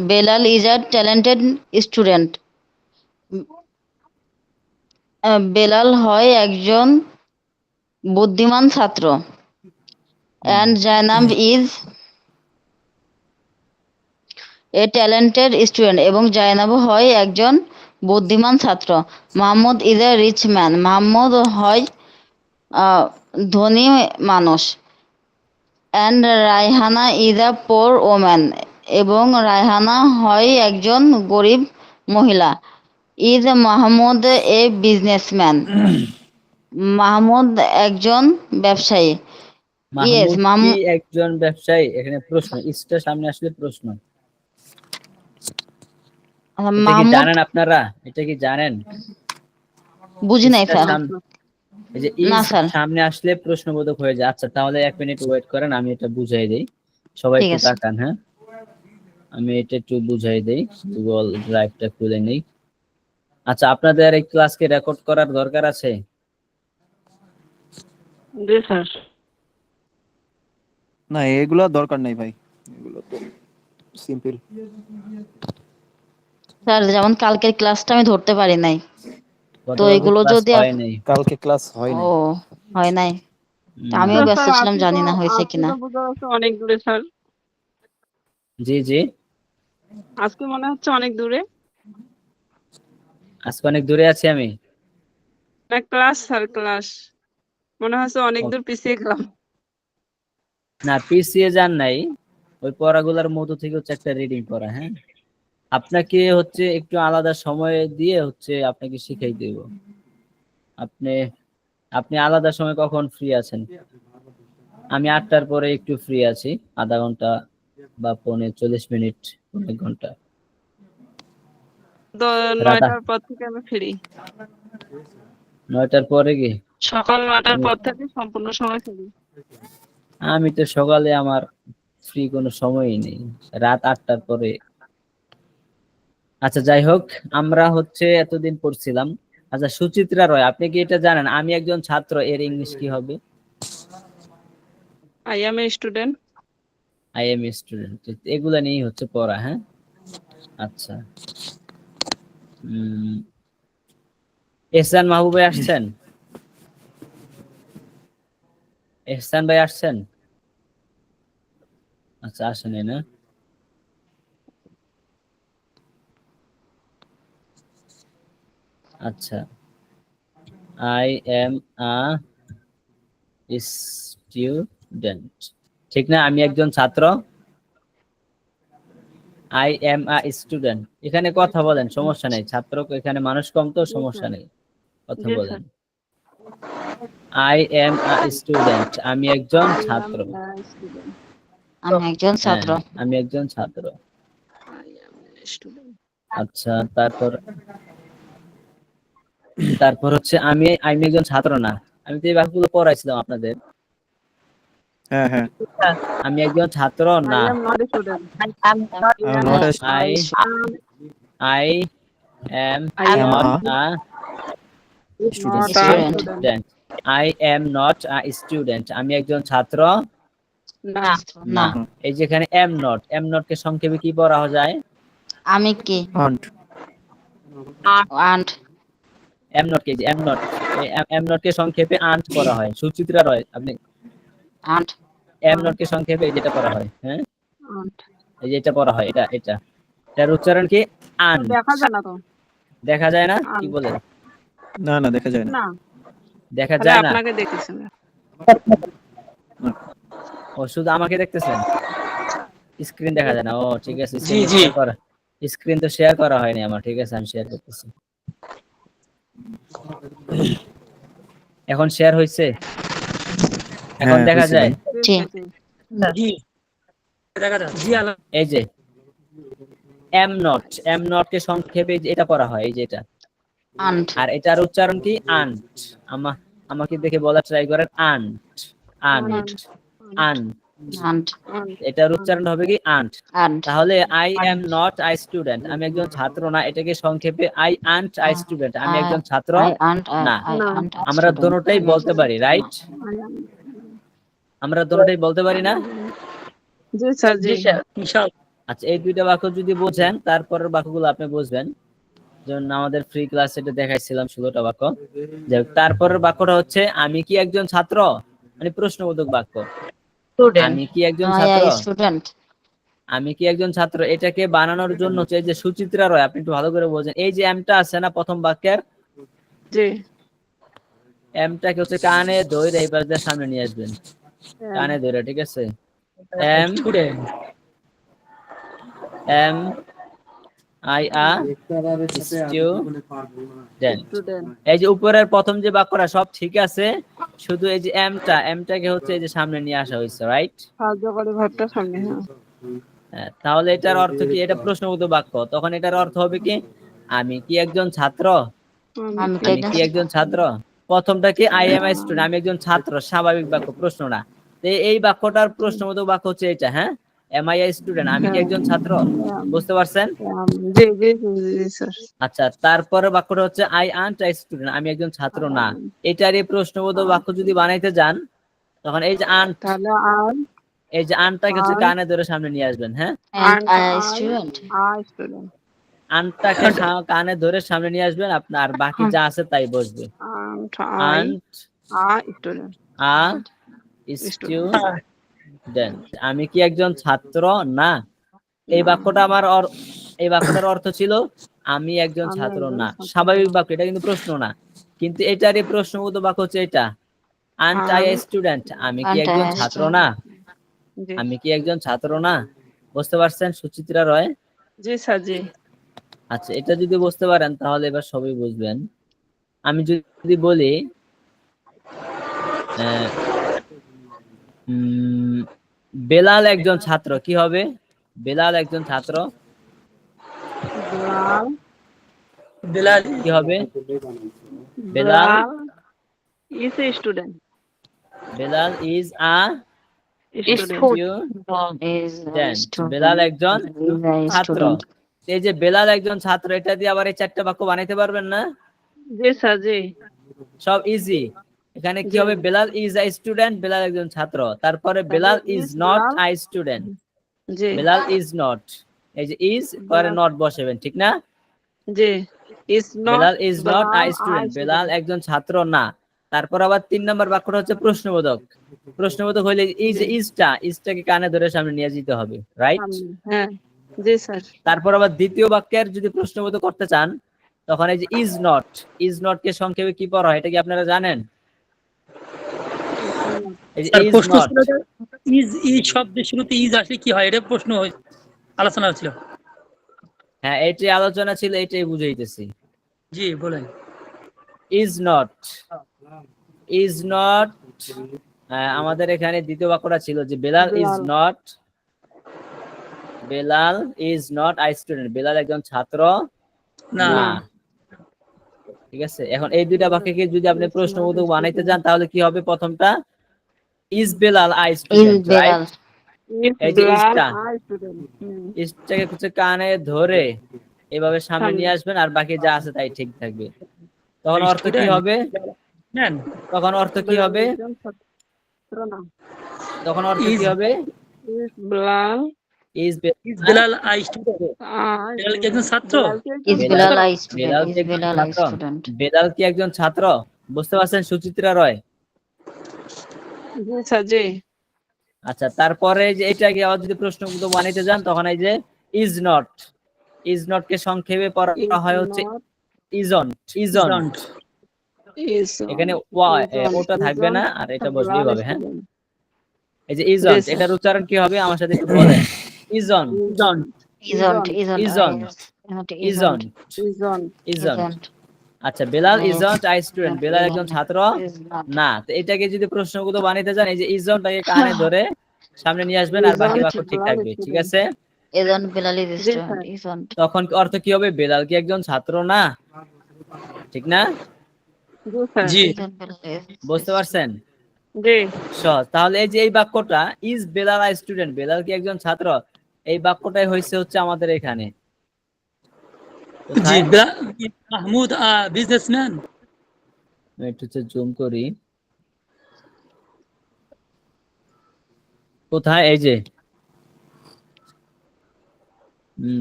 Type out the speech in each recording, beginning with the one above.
Belal is a talented student. Belal হয় একজন বুদ্ধিমান ছাত্র। And Zainab is a talented student, এবং জায়নাব হয় একজন বুদ্ধিমান ছাত্র। Mahmud is a rich man, Mahmud হয় ধনী মানুষ। And Rayhana is a poor woman, এবং রায়হানা হয় একজন গরিব মহিলা। Is Mahmud a businessman, Mahmud একজন ব্যবসায়ী। ইয়েস, মাহমুদ কি একজন ব্যবসায়ী? এখানে প্রশ্ন, ইসটা সামনে আসলে প্রশ্ন। এটা কি মাহমুদ জানেন আপনারা? এটা কি জানেন? বুঝি নাই স্যার। এই যে না ইজ স্যার। সামনে আসলে প্রশ্নবোধক হয়ে যায়। আচ্ছা, তাহলে 1 মিনিট ওয়েট করেন, আমি এটা বুঝাই দেই। সবাই ঠিক একটু আছে। তাকান, হ্যাঁ, আমি এটা একটু বুঝাই দেই। গুগল ড্রাইভটা খুলে নেই। আচ্ছা, আপনাদের এই ক্লাসকে রেকর্ড করার দরকার আছে? জি স্যার। না, এগুলো দরকার নাই ভাই, এগুলো তো সিম্পল। স্যার যেমন কালকের ক্লাসটা আমি ধরতে পারি নাই, তো এগুলো যদি কালকে ক্লাস হয় নাই। ও হয় নাই, আমিও ব্যস্ত ছিলাম, জানি না হয়েছে কিনা। অনেক দূরে স্যার, জি জি, আজকে মনে হচ্ছে অনেক দূরে। আজকে অনেক দূরে আছি আমি। না, ক্লাস স্যার, ক্লাস মনে হচ্ছে অনেক দূর পিছিয়ে গেলাম। না, পিছিয়ে যান নাই, ওই পড়াগুলোর মধ্য থেকে হচ্ছে একটা রিডিং পড়া। হ্যাঁ, আপনাকে হচ্ছে একটু আলাদা সময় দিয়ে হচ্ছে আপনাকে শিখাই দেব। আপনি আপনি আলাদা সময় কখন ফ্রি আছেন? আমি 8টার পরে একটু ফ্রি আছি, আধা ঘন্টা বা 40 মিনিট, 1 ঘন্টা। 9টার পর থেকে আমি ফ্রি। 9টার পরে কি? সকাল 9টার পর থেকে সম্পূর্ণ সময় ফ্রি। আমি তো সকালে আমার ফ্রি কোনো সময়ই নেই, রাত 8টার পরে। আচ্ছা, যাই হোক, আমরা হচ্ছে এতদিন পড়ছিলাম। আচ্ছা, সুচিত্রা রয়, আপনি কি এটা জানেন আমি একজন ছাত্র এর ইংলিশ কি হবে? I am a student. I am a student, এগুলা নিয়েই হচ্ছে পড়া। হ্যাঁ, আচ্ছা। এহসান মাহবুব ভাই আসছেন? এহসান ভাই আসছেন? আচ্ছা, আসেনি না? আচ্ছা, আই এম আ স্টুডেন্ট, ঠিক না? আমি একজন ছাত্র। আই এম আ স্টুডেন্ট, এখানে কথা বলেন, সমস্যা নেই। ছাত্র এখানে মানুষ কম, তো সমস্যা নেই, কথা বলেন। আই এম আ স্টুডেন্ট, আমি একজন ছাত্র। আমি একজন ছাত্র। আমি একজন ছাত্র। আচ্ছা, তারপর হচ্ছে আমি একজন ছাত্র না, আমি তো এই বাক্যগুলো পড়াইছিলাম আপনাদের। হ্যাঁ হ্যাঁ, আমি একজন ছাত্র না। I am not a student. I am not a student, আমি একজন ছাত্র না। এই যেখানে এম নট কে সংক্ষেপে কি পড়া যায়? আমি কি? আন্ট। এম নট কে, এম নট কে সংক্ষেপে আন্ট করা হয়। সুচিত্রা রয়, আপনি আন্ট। এম নট কে সংক্ষেপে যেটা পড়া হয়, হ্যাঁ, এই যে এটা পড়া হয়, এটার উচ্চারণ কি? আন্ট। দেখা যায় না তো। দেখা যায় না? কি বলেন? না না, দেখা যায় না। দেখা যায় না? আপনাকে দেখতেছেন। ও, শুধু আমাকে দেখতেছেন, স্ক্রিন দেখা যায় না? ও ঠিক আছে, স্ক্রিন তো শেয়ার করা হয়নি আমার। ঠিক আছে, আমি শেয়ার করতেছি। এখন শেয়ার হয়েছে? এখন দেখা যায়? এই যে এম নট কে সংক্ষেপে এটা পড়া হয়, এই যে এটা। আর এটার উচ্চারণ কি? আন্ট। আমাকে দেখে বলা ট্রাই করেন, আন্ট। এটার উচ্চারণ হবে কি? আন্ট। তাহলে I am not I student, আমি একজন ছাত্র না, এটাকে সংক্ষেপে আই আন্ট আই স্টুডেন্ট, আমি একজন ছাত্র না। আমরা দুটোটাই বলতে পারি, রাইট? আমরা দুটোটাই বলতে পারি না? জি স্যার, জি স্যার। আচ্ছা, এই দুইটা বাক্য যদি বোঝেন তারপরের বাক্যগুলো আপনি বুঝবেন। যেমন আমাদের ফ্রি ক্লাস এটা দেখাইছিলাম 16টা বাক্য। যাই হোক, তারপরের বাক্যটা হচ্ছে আমি কি একজন ছাত্র, মানে প্রশ্নবোধক বাক্য। আমি কি একজন আই ছাত্র, স্টুডেন্ট। আমি কি একজন ছাত্র, এটাকে বানানোর জন্য হচ্ছে এই যে সুচিত্রা রয়, আপনি একটু ভালো করে বোঝেন। এই যে এমটা আছে না প্রথম বাক্যের, জি এমটাকে হচ্ছে কানে ধরে এইবার দিয়ে সামনে নিয়ে আসবেন, কানে ধরে, ঠিক আছে। Am student. Am I a student. Student এই যে উপরের প্রথম যে বাক্যটা সব ঠিক আছে, শুধু এই যে এমটাকে হচ্ছে এই যে সামনে নিয়ে আসা হয়েছে, রাইট? সাহায্য করে ভাবটা সামনে। হ্যাঁ তাহলে এটার অর্থ কি? এটা প্রশ্নবোধক বাক্য, তখন এটার অর্থ হবে কি? আমি কি একজন ছাত্র, আমি কি আমি একজন কি একজন ছাত্র। প্রথমটা কি? আই এম আই স্টুডেন্ট, আমি একজন ছাত্র, স্বাভাবিক বাক্য, প্রশ্ন না। তো এই বাক্যটার প্রশ্নবোধক বাক্য হচ্ছে এটা, হ্যাঁ, এম আই স্টুডেন্ট, আমি কি একজন ছাত্র। বুঝতে পারছেন? জি জি জি স্যার। আচ্ছা, তারপরে বাক্যটা হচ্ছে আই আন্ট আ স্টুডেন্ট, আমি একজন ছাত্র না। এটারই প্রশ্নবোধক বাক্য যদি বানাইতে যান, তখন এই যে আন্ট, তাহলে আর এই যে আনটাকে হচ্ছে কানে ধরে সামনে নিয়ে আসবেন, হ্যাঁ। and aren't I I student. I student আনটাকে কানে ধরে সামনে নিয়ে আসবেন আপনার, বাকি যা আছে তাই বসবে। Aren't I aren't I student a student, আমি কি একজন ছাত্র না। এই বাক্যটা আমার এই বাক্যটার অর্থ ছিল আমি একজন আমি ছাত্র একজন না, ছাত্র স্বাভাবিক না। বাক্য, এটা কিন্তু প্রশ্ন না। কিন্তু এটারই প্রশ্নবোধক বাক্য হচ্ছে এটা, আন্ট আই আম স্টুডেন্ট, আমি কি And একজন I ছাত্র স্টুডেন্ট। না, জি আমি কি একজন ছাত্র না। বুঝতে পারছেন সুচিত্রা রয়? জি স্যার জি। আচ্ছা, এটা যদি বুঝতে পারেন তাহলে এবার সবই বুঝবেন। আমি যদি বলি আহ, বেলাল একজন ছাত্র, কি হবে? বেলাল একজন ছাত্র, বেলাল বেলাল কি হবে? Belal, Belal is a student Belal is a student is a student, Belal student. একজন Is a ছাত্র। student. এই যে বেলাল একজন ছাত্র, এটা দিয়ে আবার এই চারটা বাক্য বানাইতে পারবেন না? জি স্যার জি সব ইজি। এখানে কি জি হবে? Belal is a student, Belal একজন ছাত্র, তারপরে তাহলে Belal is is not Belal a student, জি বেলাল ইজ নট, এই যে ইজ পরে বেলাল নট বসাবেন, ঠিক না? জি is not Belal is not a Belal I student, Belal student একজন ছাত্র না। তারপর আবার 3 নম্বর বাক্যটা হচ্ছে প্রশ্নবোধক। প্রশ্নবোধক হইলে এই যে ইজটাকে কানে ধরে সামনে নিয়ে যেতে হবে, রাইট? হ্যাঁ জি স্যার তারপর আবার দ্বিতীয় বাক্যের যদি প্রশ্নবোধক করতে চান, তখন এই যে ইজ নট কে সংক্ষেপে কি পড়া হয় এটা কি আপনারা জানেন? এই যে স্যার ইজ প্রশ্ন নট, ছিল যে ইজ শব্দের শুরুতে ইজ আসলে কি হয়, এটা প্রশ্ন আলোচনা হচ্ছিল। হ্যাঁ এটাই আলোচনা ছিল, এটাই বুঝাইতেছি। জি বলেন। ইজ নট, ইজ নট, আমাদের এখানে দ্বিতীয় বাক্যটা ছিল যে Belal is Belal not, Belal is not I student, Belal একজন ছাত্র না না। ঠিক আছে, এখন এই দুইটা বাক্যকে যদি আপনি প্রশ্নবোধক বানাইতে যান তাহলে কি হবে? প্রথমটা is Belal I Is student, right? Belal. Is এই যে বেলাল ইজটা, আই স্টুডেন্ট ইজটাকে হচ্ছে কানে ধরে এভাবে সামনে সামনে নিয়ে আসবেন, আর বাকি যা আছে তাই ঠিক থাকবে। তখন অর্থ কি স্টুডেন্ট হবে? নেন। তখন অর্থ কি বেলাল হবে? একজন ছাত্র না তখন অর্থ ইজ কি হবে? Is Belal is is Belal I student, I Belal কি একজন ছাত্র? Is Belal, Belal a student? Belal Is কি একজন Belal a ছাত্র? student? বেলাল কি একজন ছাত্র? বুঝতে পারছেন সুচিত্রা রয়? জি স্যার জি আচ্ছা, তারপরে যে এটাকে আবার যদি প্রশ্নবোধক বানাইতে যান তখন এই যে ইজ নট কে সংক্ষেপে পড়া ইজ হয় হচ্ছে নট ইজন, ইজন। ইজন্ট। ইজ এখানে ওটা থাকবে না, আর এটা বসবে বেলাল এইভাবে, হ্যাঁ। স্টুডেন্ট এই যে ইজন্ট, স্যার এটার উচ্চারণ কি হবে আমার সাথে একটু বলেন? ইজন, ইজন্ট Isn't. ইজন, Isn't. ইজন, ইজন ইজন। Isn't. আচ্ছা, Belal Yes. Isn't I student, Belal একজন ছাত্র Is not. না। তো এটাকে যদি প্রশ্নবোধক বানাইতে যান, এই যে ইজনটাকে কানে ধরে সামনে নিয়ে আসবেন, আর বাকি বাক্য ঠিক থাকবে, ঠিক আছে? Isn't Belal is a G student? Sir Isn't. তখন অর্থ কি হবে? বেলাল কি একজন ছাত্র না, ঠিক না? জি স্যার জি Isn't Belal is বুঝতে পারছেন? জি সহজ। তাহলে এই যে এই বাক্যটা is Belal I student, Belal কি একজন ছাত্র, এই বাক্যটাই হয়েছে হচ্ছে আমাদের এখানে জি কোথায়? মাহমুদ বিজনেসম্যান। আমি একটু জুম করি, কোথায়? এই যে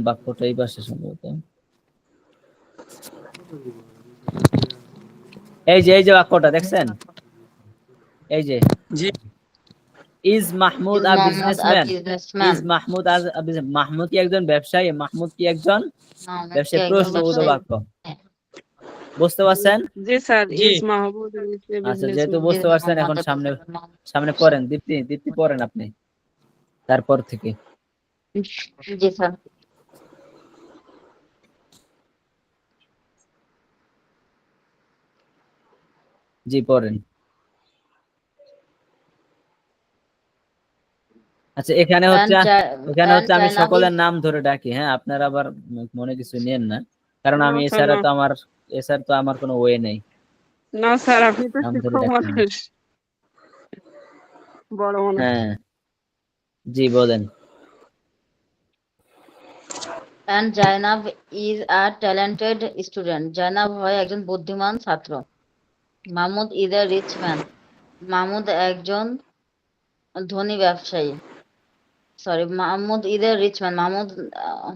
বাক্যটা এই পাশে সম্ভবত। এই যে বাক্যটা দেখছেন, এই যে জি is Mahmud Is a Muhammad a businessman, businessman? Is Mahmud আজ মাহমুদ কি একজন ব্যবসায়ী, মাহমুদ কি একজন Muhammad কি ব্যবসায়ী, একজন প্রশ্নবোধক ব্যবসায়ী? বাক্য। বুঝতে পারছেন? জি স্যার, জি ইজ মাহমুদ আচ্ছা, যেহেতু বিজনেসম্যান। Is বুঝতে পারছেন, এখন Muhammad a সামনে businessman? সামনে পড়েন, দীপ্তি পড়েন আপনি তারপর থেকে। জি স্যার। জি পড়েন। আচ্ছা, এখানে And আমি Zainab সকলের is নাম ধরে ডাকি, হ্যাঁ, আপনারা আবার মনে কিছু নেন না, কারণ না আমি স্যার, না। এছাড়া তো আমার কোনো ওয়ে নেই, না স্যার, আপনি তো নাম ধরে শিক্ষক ডাকতে হবে। মানুষ, বড় মানুষ। হ্যাঁ, জি বলেন। and Zainab is a talented student. Zainab হয় একজন বুদ্ধিমান ছাত্র। Mahmud is a rich man. Mahmud একজন ধনী ব্যবসায়ী। Sorry, Mahmud is a rich man. Mahmud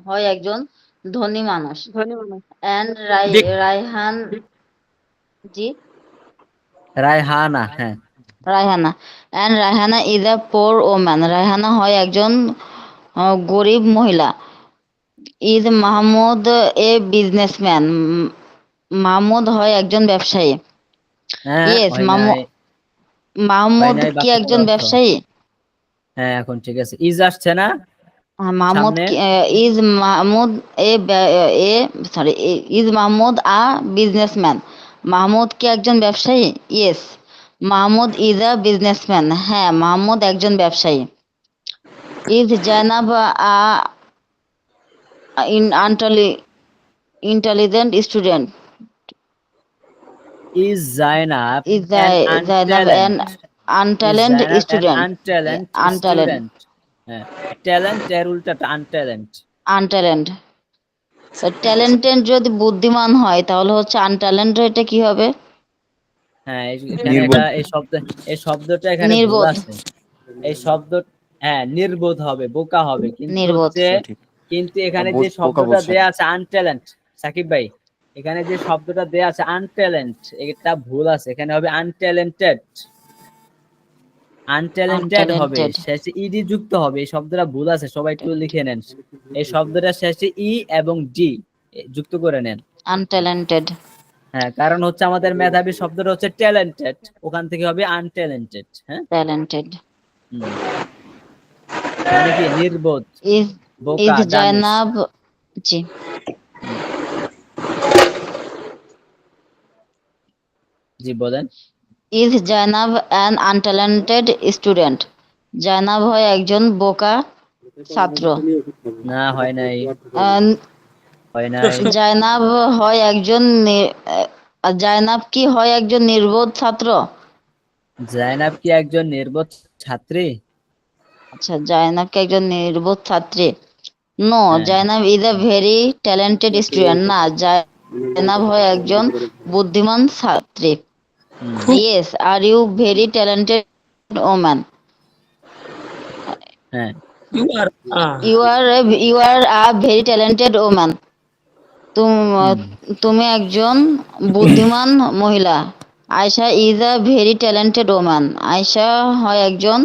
হয় একজন ধনী মানুষ। ধন্যবাদ। and দেখ রায়হান জি রায়হানা, হ্যাঁ Raihana and Raihana is a poor woman. Raihana হয় একজন গরিব মহিলা। is Mahmud a businessman. Mahmud হয় একজন ব্যবসায়ী। হ্যাঁ, ইয়েস, হয় নাই, হয় মাহমুদ নাই কি বাক্যটার একজন অর্থ। ব্যবসায়ী? হ্যাঁ, এখন ঠিক আছে, ইজ আসছে না মাহমুদ সামনে। Is Mahmud a a sorry is Mahmud a businessman. Mahmud কি একজন ব্যবসায়ী? Yes, Mahmud is a businessman. হ্যাঁ, মাহমুদ একজন ব্যবসায়ী। Is Zainab a intelligent student. Is Zainab is an Zainab untalent, an untalent student. Untalent untalent student. হ্যাঁ, ট্যালেন্ট এর উল্টাটা আনট্যালেন্ট। আনট্যালেন্ট ট্যালেন্টেড যদি বুদ্ধিমান হয় তাহলে হচ্ছে আনট্যালেন্টেড, এটা কি হবে? হ্যাঁ, এখানে নির্বোধ। এই শব্দটা এখানে ভুল নির্বোধ। আছে। এই শব্দ, হ্যাঁ, নির্বোধ হবে, বোকা হবে, নির্বোধ। সঠিক। কিন্তু এখানে যে বোকা শব্দটা বলছেন। দেয়া আছে আনট্যালেন্ট, সাকিব ভাই, এখানে যে শব্দটা দেয়া আছে আনট্যালেন্ট, এটা ভুল আছে, এখানে হবে আনট্যালেন্টেড। আনট্যালেন্টেড হবে, আনট্যালেন্টেড। শেষে ইডি যুক্ত হবে, এই শব্দটা ভুল আছে, সবাই একটু লিখে নেন। এই শব্দটা শেষে ই এবং ডি যুক্ত করে নেন। আনট্যালেন্টেড। হ্যাঁ, কারণ হচ্ছে আমাদের মেধাবী শব্দটা হচ্ছে ট্যালেন্টেড, ওখান থেকে হবে আনট্যালেন্টেড। হ্যাঁ, ট্যালেন্টেড। হুম। মানে কি নির্বোধ, ইজ বোকা, দানিশ। জাইনাব জি জি বলেন। Is Zainab an untalented student. Zainab হয় একজন বোকা ছাত্র। না, হয় নাই, আহ, হয় নাই। জাইনাব হয় একজন জাইনাব কি হয় একজন নির্বোধ ছাত্র? জাইনাব কি একজন নির্বোধ ছাত্রী? আচ্ছা, জাইনাব কি একজন নির্বোধ ছাত্রী? নো, হ্যাঁ, Zainab is a very talented student. না, জাইনাব হয় একজন বুদ্ধিমান ছাত্রী। Hmm, yes, are you very talented woman. হ্যাঁ, you are you are a very talented woman. Hmm, তুমি একজন বুদ্ধিমান মহিলা। Ayesha is a very talented woman. Ayesha হয় একজন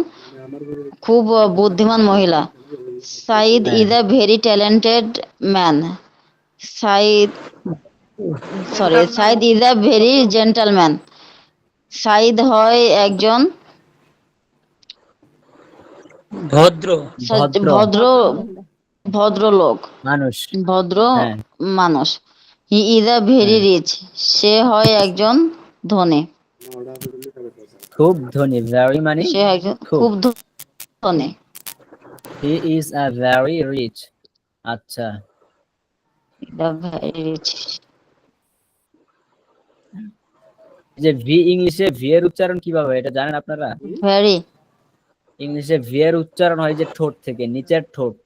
খুব বুদ্ধিমান মহিলা। সাইদ হ্যাঁ, is a very talented man. Saeed Saeed is a very gentleman. Saeed হয় একজন ভদ্র ভদ্র ভদ্রলোক, মানুষ। ভদ্র হ্যাঁ, মানুষ। হি ইজ আ ভেরি হ্যাঁ, রিচ। সে হয় একজন ধনী। খুব ধনী, ভেরি মানে সে একজন খুব। খুব ধনী। He is a very rich. আচ্ছা, ভেরি রিচ। যে ভি, ইংলিশে ভি এর উচ্চারণ কিভাবে হয় এটা জানেন আপনারা? ভেরি ইংলিশে ভি এর উচ্চারণ হয় যে ঠোঁট থেকে, নিচের ঠোঁট,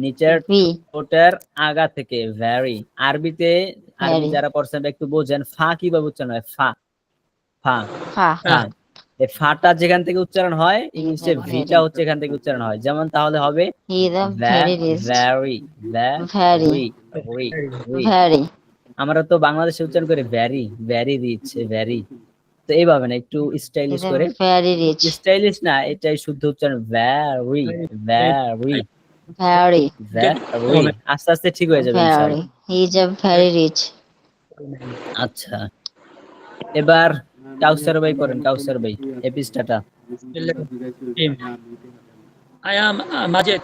নিচের ভি ঠোঁটের আগা থেকে, ভেরি। আরবি ভেরি যারা পড়ছেন একটু বোঝেন, ফা কিভাবে উচ্চারণ হয়, ফা, ফা, ফা ফা। এই ফাটা যেখান থেকে উচ্চারণ হয় ইংলিশে very- ভিটা হচ্ছে এখান থেকে উচ্চারণ হয়, যেমন তাহলে হবে he is a very rich, very very, very, আমরা তো বাংলাদেশে উচ্চারণ করি ভ্যারি ভ্যারি রিচ ভ্যারি, তো এইভাবে না, একটু he স্টাইলিশ is করে, a very rich, স্টাইলিশ না, এটাই শুদ্ধ উচ্চারণ ভ্যারি ভ্যারি very, ভ্যারি, আস্তে আস্তে ঠিক হয়ে যাবে ইনশাআল্লাহ। very, he is a very rich. আচ্ছা, এবার কাউসার ভাই করেন, কাউসার ভাই এপিস্টাটা। I am Majed.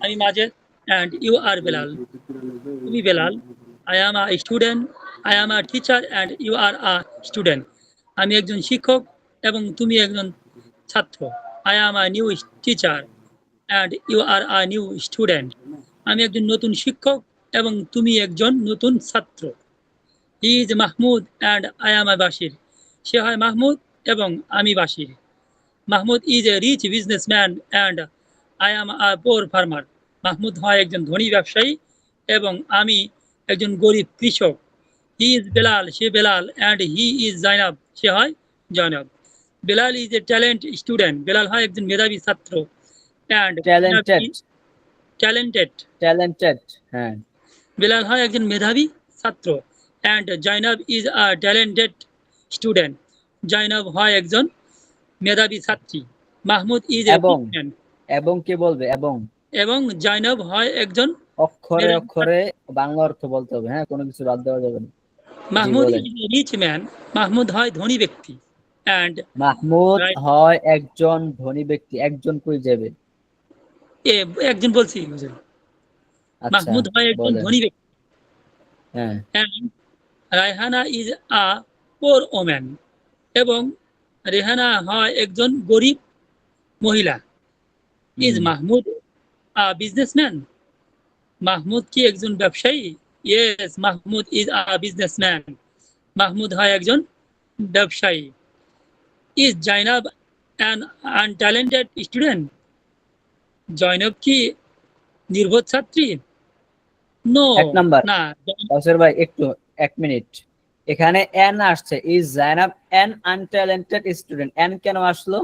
I am Majed and you are Bilal. তুমি Belal. I am a student. I am a teacher and you are a student. আমি একজন শিক্ষক এবং তুমি একজন ছাত্র। I am a new teacher and you are a new student. আমি একজন নতুন শিক্ষক এবং তুমি একজন নতুন ছাত্র। He is Mahmoud and I am a Bashir. সে হয় মাহমুদ এবং আমি Bashir. Mahmud is a rich businessman and I am a poor farmer. Mahmud হয় একজন ধনী ব্যবসায়ী এবং আমি একজন গরিব কৃষক। He is Bilal, say Belal, and he is Zainab, সে হয় Zainab. Belal is a talent student, Belal হয় একজন মেধাবী ছাত্র, and ট্যালেন্টেড talented, হ্যাঁ, বেলাল হয় একজন মেধাবী ছাত্র, and Zainab is a talented student, Zainab হয় একজন মেধাবী ছাত্রী। মাহমুদ is a এবং rich man, এবং কে বলবে, এবং জয়নব হয় একজন অক্ষরে অক্ষরে বাংলা অর্থ বলতে হবে, হ্যাঁ, কোনো কিছু বাদ দেওয়া যাবে না। মাহমুদ বলেন। is a rich man, Mahmud হয় ধনী ব্যক্তি, and মাহমুদ Right. হয় একজন ধনী ব্যক্তি, একজন কই যাবে? একজন বলছি হুজুর। আচ্ছা মাহমুদ হয় একজন বলেন। ধনী ব্যক্তি, হ্যাঁ, and Raihana is a poor woman, এবং রেহানা হয় একজন গরিব মহিলা। Is Mahmud a businessman? Mahmud কি একজন ব্যবসায়ী? Yes, Mahmud is a businessman. Mahmud হয় একজন ব্যবসায়ী। Is Zainab an untalented student? Zainab কি নির্বোধ ছাত্রী? No, এক নাম্বার। না। কাউসার ভাই একটু 1 মিনিট, এখানে এন আসছে, is Zainab an untalented student, an কেন আসলো?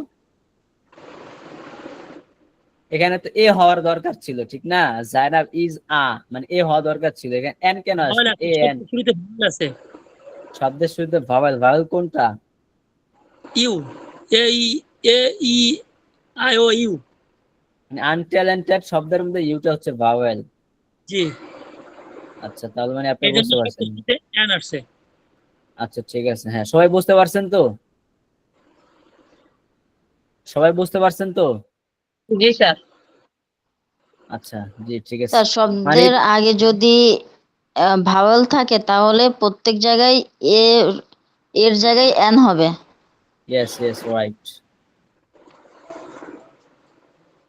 এখানে তো এ হওয়ার দরকার ছিল, ঠিক না? জাইনাব ইজ আ, মানে এ হওয়া দরকার ছিল, এখানে এন কেন আসলো? এ এন শুরুতে ভুল আছে। শব্দের শুরুতে ভাওয়েল, ভাওয়েল কোনটা? U, A E I O U. মানে আনট্যালেন্টেড শব্দের মধ্যে ইউটা হচ্ছে ভাওয়েল। জি, আচ্ছা, তাহলে মানে আপনি এই জন্য বুঝতে পারছেন। শুরুতে এন আসছে। আচ্ছা ঠিক আছে, হ্যাঁ, সবাই বুঝতে পারছেন তো? সবাই বুঝতে পারছেন তো? জি স্যার। আচ্ছা, জি ঠিক আছে। স্যার, মানে শব্দের আগে যদি ভাওয়েল থাকে তাহলে প্রত্যেক জায়গায় এর জায়গায় এন হবে। Yes yes right.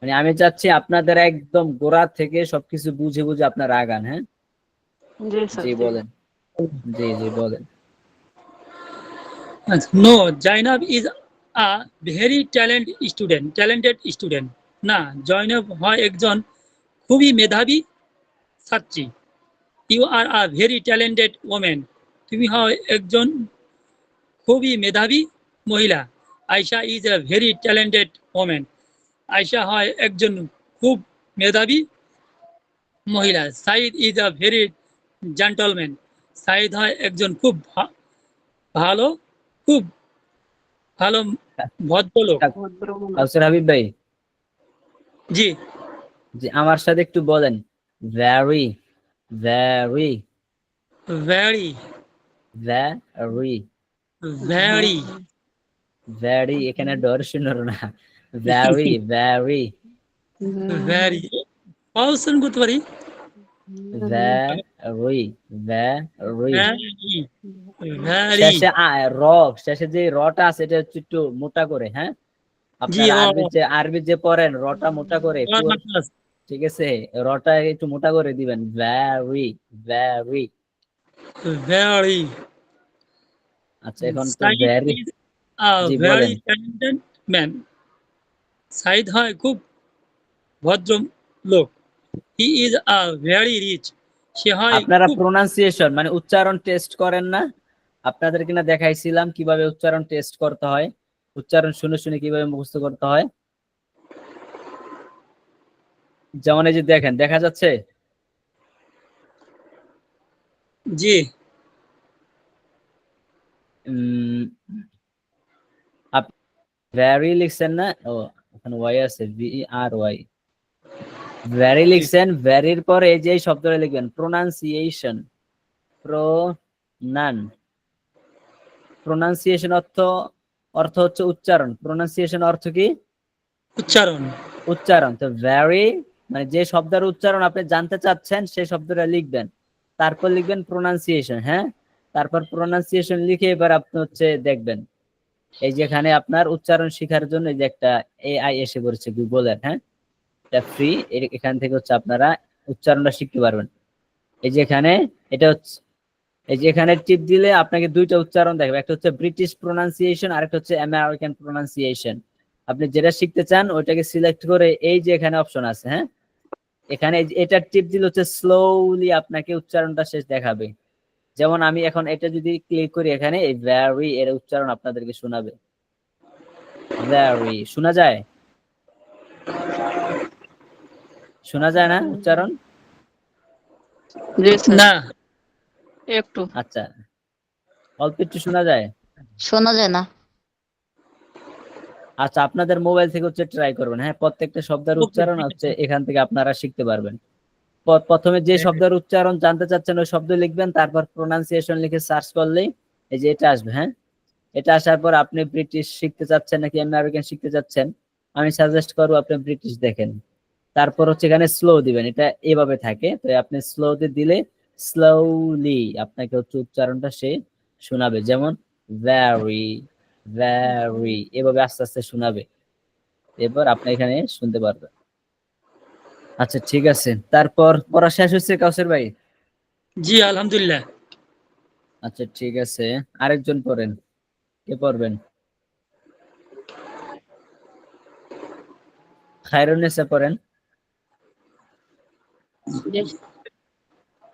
মানে আমি চাচ্ছি আপনাদের একদম গোড়া থেকে সবকিছু বুঝে বুঝে আপনারা আগান, হ্যাঁ? জি স্যার। জি বলেন, জি জি বলেন। No, Zainab is a very talented student. না, জয়নব হয় একজন খুবই মেধাবী ছাত্রী। You are a very talented women, তুমি হয় একজন খুবই মেধাবী মহিলা। Ayesha is a very talented women, Ayesha হয় একজন খুব মেধাবী মহিলা। Saeed is a very gentleman, Saeed হয় একজন খুব ভালো খুব ভালো ভদ্রলোক। কাউসার হাবিব ভাই, জি, জি আমার সাথে একটু বলেন, very very very very very very, এখানে ডর শুনোর না, ভ্যারি ভ্যারি ভেরি অবস্থান করতে পারি। ভ্যারি ভ্যারি ভেরি শেষে র, শেষে যে রটা আছে এটা হচ্ছে একটু মোটা করে, হ্যাঁ? জি, আপনারা আরবি যে পড়েন, রটা মোটা করে, ঠিক আছে? রটা একটু মোটা করে দিবেন, ভ্যারি ভ্যারি। ভেরি আচ্ছা, এখন তো ভ্যারি, জি ভেরি বলেন। ট্যালেন্টেড ম্যান, সাইদ হয় খুব ভদ্র লোক। He is a very rich, সে হয় আপনারা খুব। প্রোনাউন্সিয়েশন মানে উচ্চারণ টেস্ট করেন না? আপনাদের কিনা দেখাইছিলাম কিভাবে উচ্চারণ টেস্ট করতে হয়। উচ্চারণ শুনে শুনে কিভাবে মুখস্থ করতে হয়। যেমন এই যে দেখেন, দেখা যাচ্ছে? জি আপনি ভ্যারি লিখছেন না? ও, ওখানে ওয়াই আছে, VERY। ভ্যারি লিখছেন, ভ্যারির পরে এই যে এই শব্দটা লিখবেন প্রোনাউন্সিয়েশন। প্রোনাউন্সিয়েশন অর্থ হচ্ছে উচ্চারণ। প্রোনাউন্সিয়েশন অর্থ কি? উচ্চারণ। উচ্চারণ। তো ভ্যারি মানে যে শব্দের উচ্চারণ আপনি জানতে চাচ্ছেন সেই শব্দটা লিখবেন, তারপর লিখবেন প্রোনাউন্সিয়েশন। হ্যাঁ, তারপর প্রোনাউন্সিয়েশন লিখে এবার আপনি হচ্ছে দেখবেন এই যেখানে আপনার উচ্চারণ শেখার জন্য এই যে একটা AI এসে পড়েছে গুগলের। হ্যাঁ, এটা ফ্রি। এখান থেকে হচ্ছে আপনারা উচ্চারণটা শিখতে পারবেন। এই যে এখানে এটা হচ্ছে, এই যে এখানে টিপ দিলে আপনাকে দুইটা উচ্চারণ দেখাবে, একটা হচ্ছে ব্রিটিশ প্রোনাউন্সিয়েশন আর একটা হচ্ছে আমেরিকান প্রোনাউন্সিয়েশন। আপনি যেটা শিখতে চান ওইটাকে সিলেক্ট করে এই যে এখানে অপশন আছে, হ্যাঁ, এখানে এটা টিপ দিলে হচ্ছে স্লোলি আপনাকে উচ্চারণটা শেষ দেখাবে। যেমন আমি এখন এটা যদি ক্লিক করি, এখানে এই ভ্যারি এর উচ্চারণ আপনাদেরকে শোনাবে। ভ্যারি শোনা যায়? শোনা যায় না উচ্চারণ? জি স্যার, না একটু। আচ্ছা, অল্প একটু শোনা যায়? শোনা যায় না। আচ্ছা, আপনাদের মোবাইল থেকে হচ্ছে ট্রাই করবেন। হ্যাঁ, প্রত্যেকটা শব্দের উচ্চারণ হচ্ছে এখান থেকে আপনারা শিখতে পারবেন। প্রথমে যে শব্দের উচ্চারণ জানতে চাচ্ছেন ওই শব্দ লিখবেন, তারপর প্রোনাউন্সিয়েশন লিখে সার্চ করলেই এই যে এটা আসবে। হ্যাঁ, এটা আসার পর আপনি ব্রিটিশ শিখতে চাচ্ছেন নাকি আমেরিকান শিখতে চাচ্ছেন, আমি সাজেস্ট করবো আপনি ব্রিটিশ দেখেন। তারপর হচ্ছে এখানে স্লো দিবেন, এটা এভাবে থাকে। তো আপনি স্লোতে দিলে স্লোলি আপনাকে হচ্ছে উচ্চারণটা সে শোনাবে। যেমন ভ্যারি ভ্যারি এভাবে আস্তে আস্তে শোনাবে, এরপর আপনি এখানে শুনতে পারবেন। আচ্ছা, ঠিক আছে। তারপর পড়া শেষ হচ্ছে কাউসার ভাই? জি আলহামদুলিল্লাহ। আচ্ছা, ঠিক আছে। আরেকজন পড়েন। কে পড়বেন? খায়রুন্নেসা পড়েন।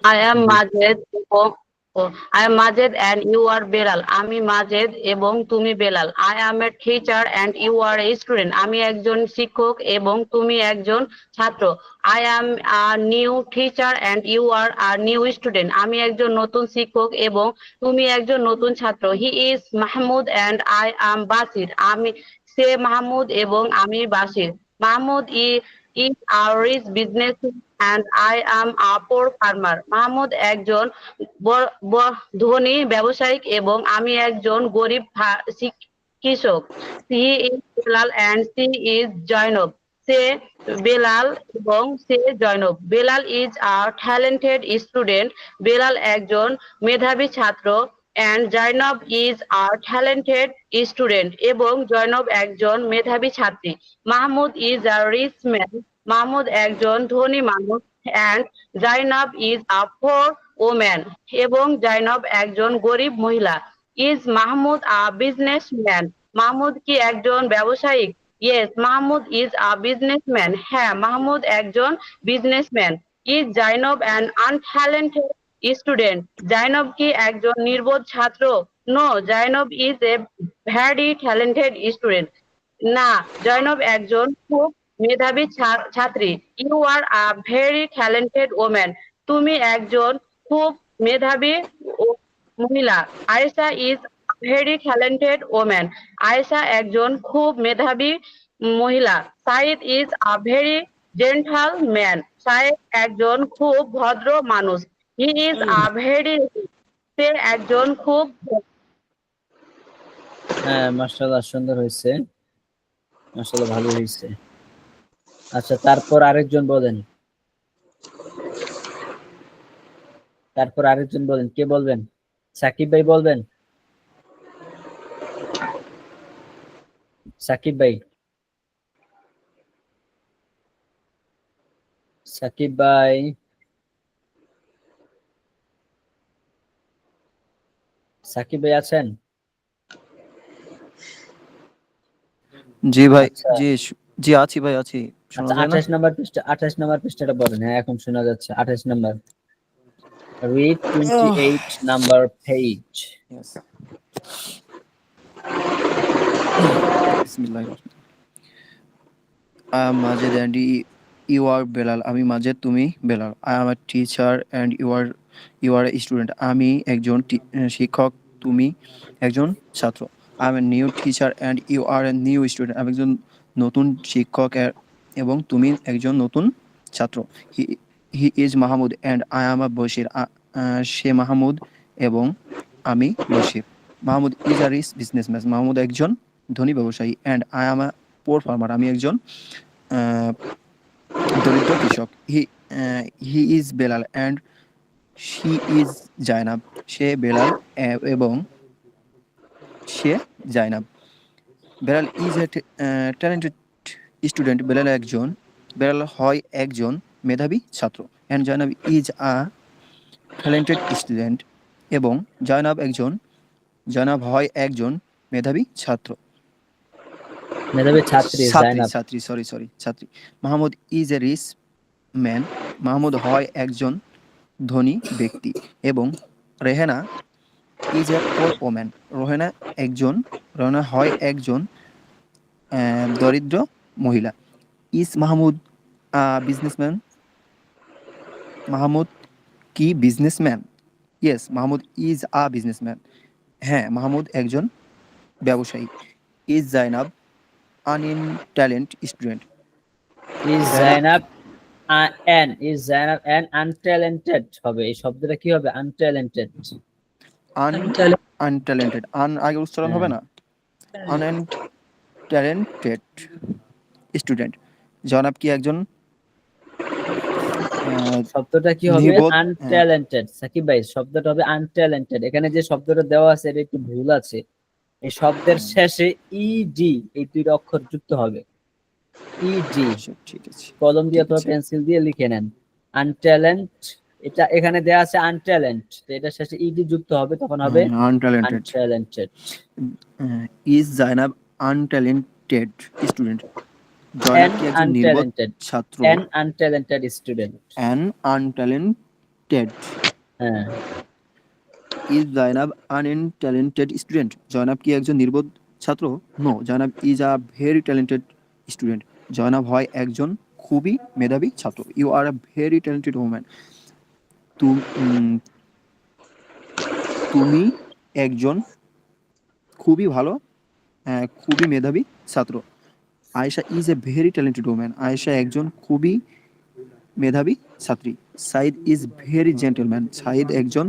I am Majed I am Majed and you are Belal. আমি মাজেদ এবং তুমি Belal. I am a teacher and you are a student. আমি একজন শিক্ষক এবং তুমি একজন ছাত্র। I am a new teacher and you are a new student. আমি একজন নতুন শিক্ষক এবং তুমি একজন নতুন ছাত্র। He is Mahmoud and I am Basir. সে মাহমুদ এবং আমি বাসির। Mahmud is a rich businessman and I am a poor farmer. Mahmud একজন ধনী ব্যবসায়িক এবং আমি একজন গরিব কৃষক। He is Belal and she is Zainab. সে বেলাল এবং সে Zainab. Belal is a talented student. Belal একজন মেধাবী ছাত্র and Zainab is a talented student এবং জয়নব একজন মেধাবী ছাত্রী। Mahmud is a rich man. Mahmud একজন ধনী মানুষ and Zainab is a poor woman এবং জয়নব একজন গরিব মহিলা। Is Mahmoud a businessman? Mahmud কি একজন ব্যবসায়িক? Yes, Mahmoud is a businessman. হ্যাঁ, মাহমুদ একজন businessman. Is Zainab an untalented student? Zainab কি একজন নির্বোধ ছাত্র? No, Zainab is a very talented student. না, জয়নব একজন খুব মেধাবী ছাত্রী। You are a very talented woman. তুমি একজন খুব মেধাবী মহিলা। Ayesha is a very talented woman. Ayesha একজন খুব মেধাবী মহিলা। Saeed is a very gentle man. Saeed একজন খুব ভদ্র মানুষ। He is a very সে একজন খুব হ্যাঁ, মাশাআল্লাহ, সুন্দর হয়েছে। মাশাআল্লাহ, ভালো হয়েছে। আচ্ছা, তারপর আরেকজন বলেন। কে বলবেন? সাকিব ভাই বলবেন? সাকিব ভাই, সাকিব ভাই, সাকিব ভাই আছেন? জি ভাই, আচ্ছা, জি আছি ভাই, আছি। শোনা আচ্ছা, যায় না? 28 নম্বর পৃষ্ঠাটা পড়েন। হ্যাঁ, এখন শোনা যাচ্ছে। 28 নম্বর, read 28 number page. Yes. Bismillah. I am Majid and you are Belal. আমি মাজেদ, তুমি Belal. I am a teacher and you are a student. আমি একজন শিক্ষক, তুমি একজন ছাত্র। I am a new teacher and you are a new student. আমি একজন নতুন শিক্ষক এবং তুমি একজন নতুন ছাত্র। He is Mahmud and I am a Bashir. সে মাহমুদ এবং আমি Bashir. Mahmud is a rich businessman. Mahmud একজন ধনী ব্যবসায়ী and I am a poor farmer. আমি একজন দরিদ্র কৃষক। He is Belal and she is Zainab. সে বেলাল এবং সে Zainab. Belal is a talented student. Belal হয় একজন মেধাবী ছাত্র। And Zainab is a talented student এবং জায়নাব হয় একজন মেধাবী ছাত্র। মেধাবী ছাত্রী ছাত্রী জাইনাব। ছাত্রী সরি ছাত্রী। Mahmud is a rich man. Mahmud হয় একজন ধনী ব্যক্তি এবং Rehana is a poor woman. Rehana হয় একজন দরিদ্র মহিলা। Is Mahmud businessman. মাহমুদ কি businessman? Yes, Mahmud is a businessman. হ্যাঁ, মাহমুদ একজন ব্যবসায়ী। Is Zainab untalented student. Is Zainab an untalented হবে। এই শব্দটা কি হবে? আনট্যালেন্টেড। আনট্যালেন্টেড আগে উচ্চারণ হবে না। আনট্যালেন্টেড স্টুডেন্ট। জনাব কি একজন শব্দটা কি হবে? নির্বোধ। আনট্যালেন্টেড। সাকিব ভাই, শব্দটা হবে আনট্যালেন্টেড। এখানে যে শব্দটা দেওয়া আছে এটা একটু ভুল আছে। এই শব্দের শেষে ইডি এই দুইটা অক্ষর যুক্ত হবে। ইডি ঠিক আছে, কলম দিয়ে ঠিক অথবা আছে। পেন্সিল দিয়ে লিখে নেন। আনট্যালেন্ট, এটা এখানে দেওয়া আছে আনট্যালেন্ট, তো এটা শেষে ইডি যুক্ত হবে, তখন হবে untalented. Untalented. Is Zainab untalented student. Zainab কি একজন নির্বোধ ছাত্র? An untalented student. An untalented. হ্যাঁ। Is Zainab untalented student. Zainab কি একজন নির্বোধ ছাত্র? No, Zainab is a very talented student. Zainab হয় একজন খুবই মেধাবী ছাত্র। You are a very talented woman. তুমি একজন খুবই ভালো খুবই মেধাবী ছাত্র। Ayesha is a very talented woman. Ayesha একজন খুবই মেধাবী ছাত্রী। Saeed is very gentleman. Saeed একজন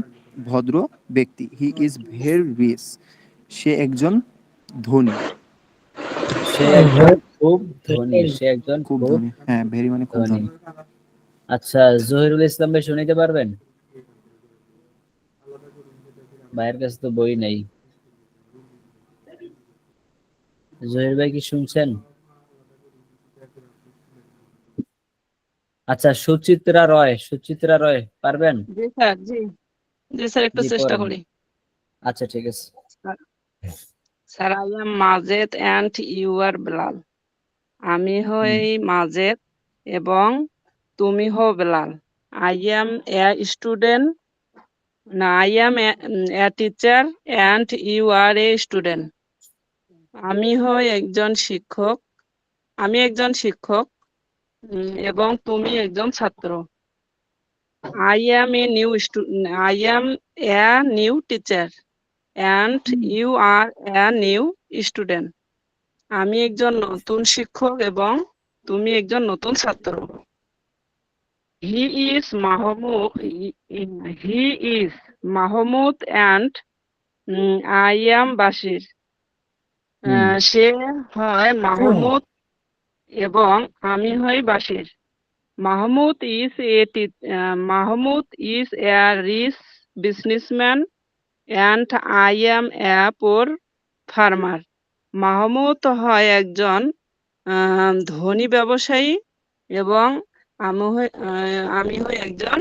ভদ্র ব্যক্তি। He is very rich. সে একজন ধনী। সে একজন খুব ধনী। সে একজন খুব খুব ধনী। হ্যাঁ, ভেরি মানে খুব ধনী। ধনী। আচ্ছা, জহিরুল ইসলাম ভাই শুনাইতে পারবেন? ভাইয়ের কাছে তো বই নেই। জহির ভাই কি শুনছেন? আচ্ছা, সুচিত্রা রয় পারবেন? জি স্যার, জি জি স্যার, একটু জি, চেষ্টা পড়েন। করি। আচ্ছা, ঠিক আছে। Sir, I am Majed and you are Belal. আমি হই মাজেদ এবং তুমি হো Belal. I am a student, না, I am a teacher and you are a student. আমি একজন শিক্ষক এবং তুমি একজন ছাত্র। I am a new teacher and you are a new student. আমি একজন নতুন শিক্ষক এবং তুমি একজন নতুন ছাত্র। He is Mahmoud and I am Bashir. সে হয় মাহমুদ এবং আমি হই Bashir. Mahmoud is a rich businessman and I am a poor farmer. Mahmud হয় একজন ধনী ব্যবসায়ী এবং আমি হই একজন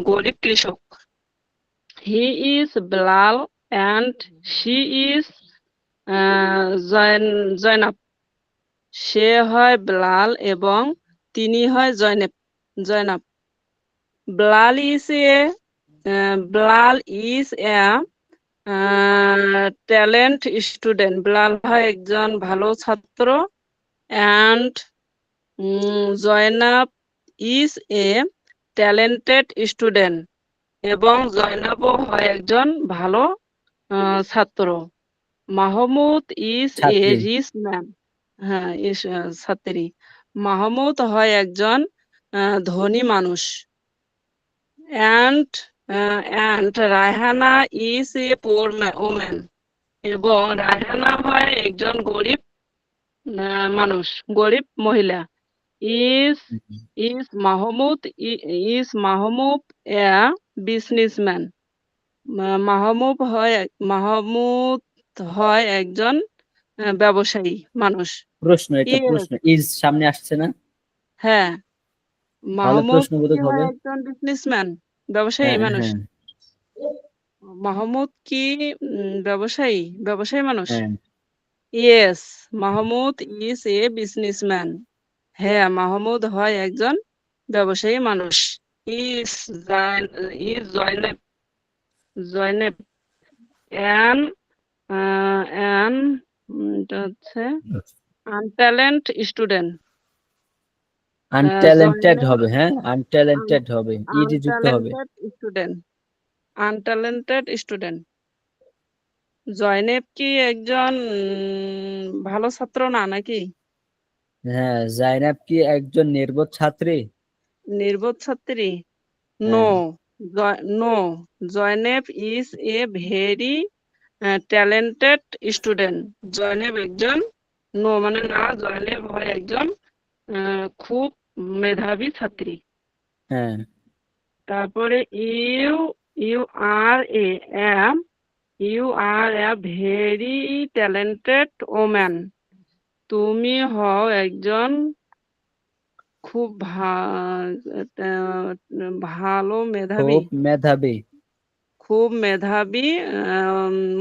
গরিব কৃষক। He is Bilal and she is Zainab. সে হয় বিলাল এবং তিনি হয় Zainab. Bilal is a talent student, Belal ভাই একজন ভালো ছাত্র। And Zainab is a talented student, এবং জয়নাবও হয় একজন ভালো ছাত্র। মাহমুদ ইজ এ ছাত্রী। রিচ ম্যান, হ্যাঁ ছাত্রী। মাহমুদ হয় একজন ধনী মানুষ। And Rayhana is a poor woman, এবং রায়হানা হয় একজন গরিব মানুষ, গরিব মহিলা। Is Mahmud a businessman, Mahmud হয় একজন ব্যবসায়ী মানুষ। একটা Yes, প্রশ্ন, ইজ সামনে আসছে না? হ্যাঁ, তাহলে মাহমুদ কি প্রশ্নবোধক হয় হবে। একজন বিজনেসম্যান, ব্যবসায়ী হ্যাঁ মানুষ? হ্যাঁ মাহমুদ কি ব্যবসায়ী মানুষ? হ্যাঁ yes, Mahmud is a businessman. হ্যাঁ, মাহমুদ হয় একজন ব্যবসায়ী মানুষ। ইজ জয়নেব জয়নেব অ্যান অ্যান এটা হচ্ছে আনট্যালেন্ট স্টুডেন্ট। আনট্যালেন্টেড জয়নেব হবে, হ্যাঁ আনট্যালেন্টেড হবে, ইডি যুক্ত হবে। আনট্যালেন্টেড স্টুডেন্ট, আনট্যালেন্টেড স্টুডেন্ট। জয়নেব কি একজন ভালো ছাত্র না নাকি? হ্যাঁ, জাইনাব কি একজন নির্বোধ ছাত্রী? নির্বোধ ছাত্রী? হ্যাঁ no, no, Zainab is a very talented student. Zainab একজন, নো মানে না, জয়নেব হয় একজন খুব মেধাবী ছাত্রী। হ্যাঁ তারপরে you you are a am you are a very talented woman. তুমি হও একজন খুব ভালো মেধাবী, খুব মেধাবী খুব মেধাবী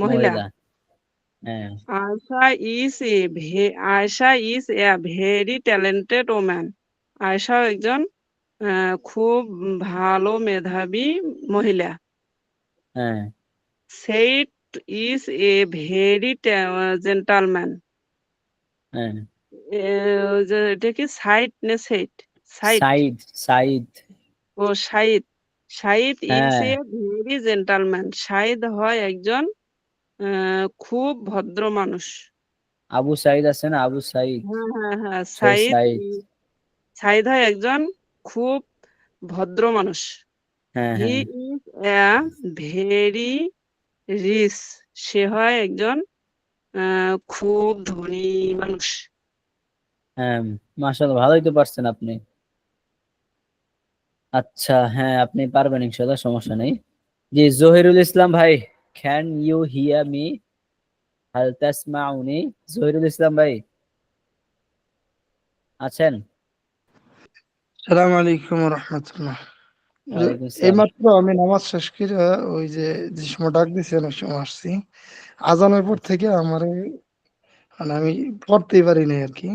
মহিলা। মহিলা। হ্যাঁ Ayesha is a very talented woman. আয়শাও একজন খুব ভালো মেধাবী মহিলা। হ্যাঁ সেইট ইজ এ ভেরি জেন্টালম্যান। হ্যাঁ এটা কি সাইট না সেইট? সাইট, সাইদ সাইদ। ও শাহিদ। শাহিদ ইজ হ্যাঁ এ ভেরি জেন্টালম্যান। শাহিদ হয় একজন খুব ভদ্র মানুষ। আবু সাইদ আছে না, আবু সাইদ। হ্যাঁ হ্যাঁ হ্যাঁ, সেই সাইদ। শাহিদ হয় একজন খুব ভদ্র মানুষ। হ্যাঁ হি হ্যাঁ ইজ এ ভেরি রিচ, সে হয় একজন খুব ধনী মানুষ। হ্যাঁ, মাশাআল্লাহ ভালোই তো পারছেন আপনি। আচ্ছা হ্যাঁ, আপনি পারবেন ইনশাআল্লাহ, সমস্যা নেই। জি জহিরুল ইসলাম ভাই, ক্যান ইউ হিয়ার মি? হাল তাসমাউনি? জহিরুল ইসলাম ভাই আছেন? সালাম আলাইকুম রহমতুল্লাহ। ওয়ালাইকুম আসসালাম। এইমাত্র আমি নামাজ শেষ করে ওই যে সময় ডাক দিছে অনেক সময় আসছি। আজানের পর থেকে আমার মানে আমি পড়তেই পারি নাই আর কি।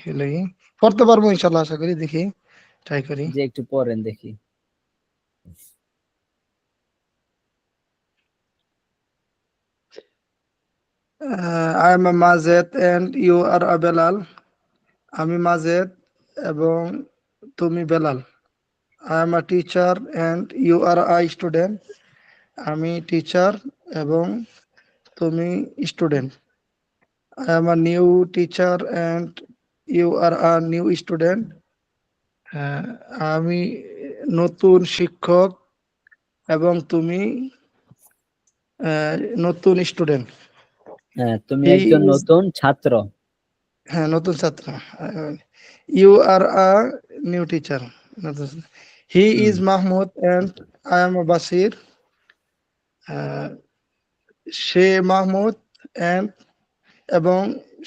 এই লাগি পড়তে পারবো ইনশাল্লাহ, আশা করি, দেখি ট্রাই করি। যে একটু পড়েন দেখি। I am Majed and you are a Belal. আমি মাজেদ এবং তুমি Belal. I am a teacher and you are a student. আমি টিচার এবং তুমি student. I am a new teacher and you are a new student. আমি নতুন শিক্ষক এবং তুমি নতুন স্টুডেন্ট। হ্যাঁ, তুমি হি একজন ইজ, নতুন ছাত্র। হ্যাঁ নতুন ছাত্র। You are a new teacher. He hmm is Mahmud and I am Basir. সে মাহমুদ এন্ড এবং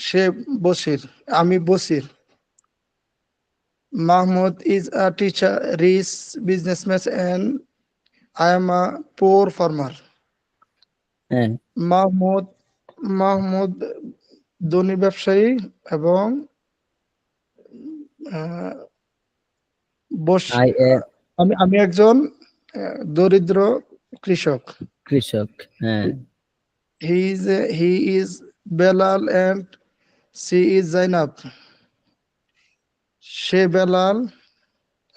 সে বসির, আমি Basir. Mahmoud is a teacher, rich businessman, and I am a poor farmer. হ্যাঁ মাহমুদ মাহমুদ ধনী ব্যবসায়ী এবং আহ, বস আই এ আমি একজন দরিদ্র কৃষক। কৃষক। হ্যাঁ he is Belal and she is Zainab. সে বেলাল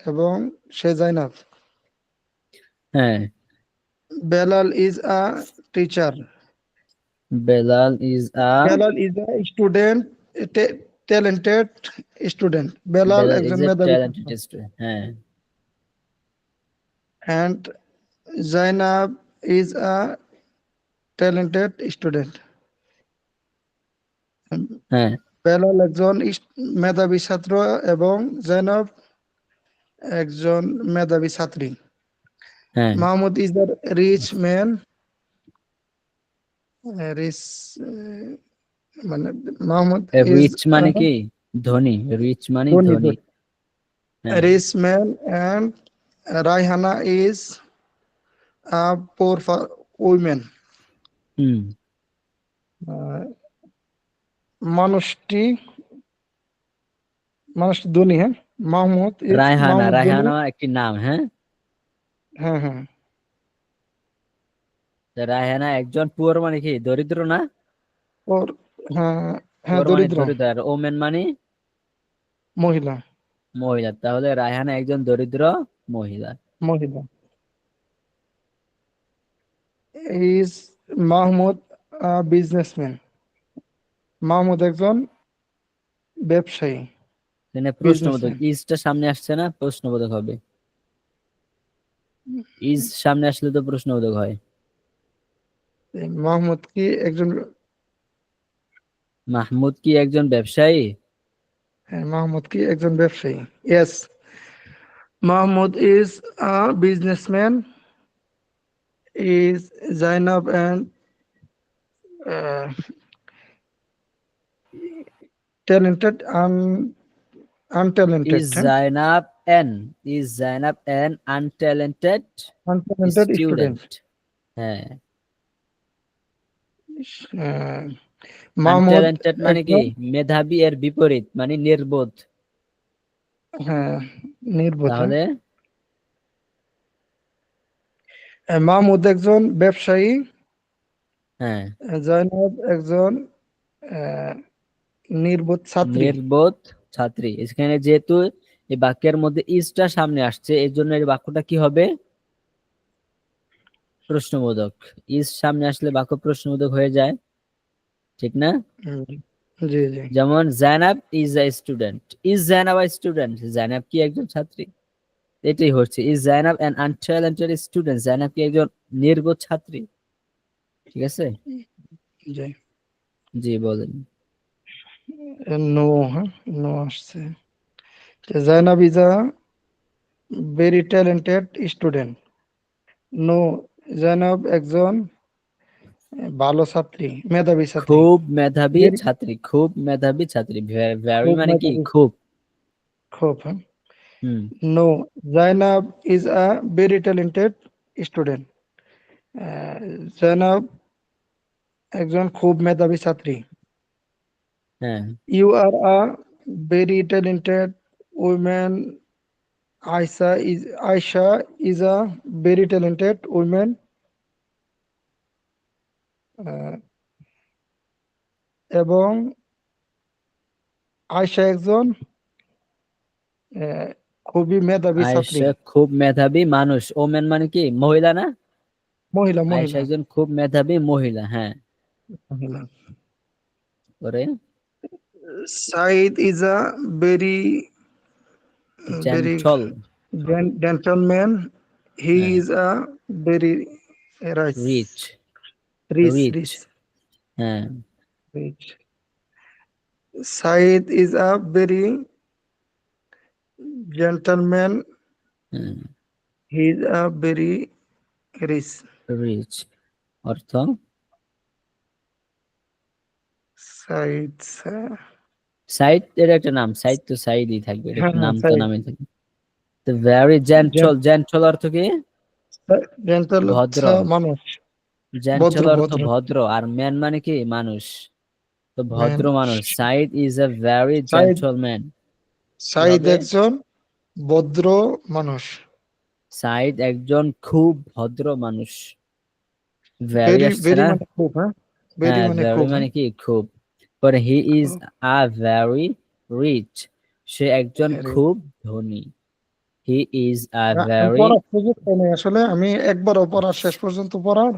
এবং সে জাইনাব। হ্যাঁ, Belal is a teacher. Belal is Belal is a student, talented student. Belal Belal একজন ইজ এ মেধাবী ট্যালেন্টেড ছাত্র। স্টুডেন্ট। হ্যাঁ, and Zainab is a talented student. হ্যাঁ, বেলাল একজন মেধাবী ছাত্র এবং জাইনাব একজন মেধাবী ছাত্রী। হ্যাঁ। Mahmud is a rich man. Rich মানে মাহমুদ is রিচ মানে a কি? ধনী। রিচ মানে ধনী ধনী। হ্যাঁ, rich man and Raihana is a poor woman. হুম। মানুষটি ধনী, হ্যাঁ। মাহমুদ রায়হানা, ধনী। রায়হানা একটি নাম। হ্যাঁ, হ্যাঁ হ্যাঁ রায়হানা একজন পুয়ার মানে কি? দরিদ্র না? ওর হ্যাঁ হ্যাঁ পুয়ার মানে দরিদ্র দরিদ্র, আর ওমেন মানে মহিলা। মহিলা। তাহলে রায়হানা একজন দরিদ্র মহিলা। is Mahmud businessman. মাহমুদ একজন ব্যবসায়ী। এখানে প্রশ্নবোধক businessman. ইজটা সামনে আসছে না, প্রশ্নবোধক হবে। ইজ সামনে আসলে তো প্রশ্নবোধক হয়। মাহমুদ কি একজন মাহমুদ কি একজন ব্যবসায়ী? মাহমুদ কি একজন ব্যবসায়ী? Yes, Mahmoud is a businessman. Is Zainab and talented untalented, Is Zainab an untalented untalented student. student? হ্যাঁ, মাহমুদ untalented মানে কি? মেধাবী এর বিপরীত মানে নির্বোধ। হ্যাঁ নির্বোধ। তাহলে মাহমুদ একজন ব্যবসায়ী, হ্যাঁ, জাইনাব একজন নির্বোধ ছাত্রী। নির্বোধ ছাত্রী। এখানে যেহেতু এই বাক্যের মধ্যে ইজটা সামনে আসছে, এর জন্য এই বাক্যটা কি হবে? প্রশ্নবোধক। ইজ সামনে আসলে বাক্য প্রশ্নবোধক হয়ে যায়, ঠিক না? জি জি। যেমন Zainab is a student. Is Zainab a student? Zainab কি একজন ছাত্রী? এটাই হচ্ছে is Zainab an untalented student? Zainab কি একজন নির্বোধ ছাত্রী? ঠিক আছে, জি। জি বলেন। নো, হ্যাঁ নো আসছে। Zainab is a very talented student. No, Zainab একজন ভালো ছাত্রী, মেধাবী ছাত্রী। খুব মেধাবী Very- ছাত্রী। খুব মেধাবী ছাত্রী। ভেরি খুব মানে কি? মেধাবী। খুব। খুব, হ্যাঁ। হুম, No, Zainab is a very talented student. Zainab একজন খুব মেধাবী ছাত্রী। হ্যাঁ, You are a very talented woman. Aisha is a very talented woman. এবং আয়শা একজন খুবই মেধাবী ছাত্রী। আয়েশা খুব মেধাবী মানুষ। ওমেন মানে কি? মহিলা না? মহিলা আয়েশা একজন খুব মেধাবী মহিলা। হ্যাঁ, পরে Said is a very gentle. gentleman. He হ্যাঁ, is a very rich. rich. হ্যাঁ, Said is a very gentleman. হ্যাঁ, He is a very rich. Rich অর্থ Said, সাইড এর একটা নাম। সাইড তো সাইডই থাকবে, এটা হ্যাঁ, নাম তো সাইদ। নামই থাকবে। তো ভেরি জেন্টল। জেন্টল অর্থ কি? Gentle ভদ্র। মানুষ। জেন্টল অর্থ ভদ্র। ভদ্র। আর ম্যান মানে কি? মানুষ। তো ভদ্র Man. মানুষ। Said is a very Said- gentle man. Said হবে? একজন ভদ্র মানুষ। সাইদ একজন খুব ভদ্র মানুষ। ভেরি আসছে না? মানে খুব, হ্যাঁ ভেরি হ্যাঁ মানে ভেরি খুব, মানে কি খুব, পরে he is a very rich, সে একজন Very- খুব ধনী। হি ইজ আ না, আমি ভেরি, পড়ার সুযোগ পাই নাই আসলে, আমি একবারও পড়ার শেষ পর্যন্ত পড়ার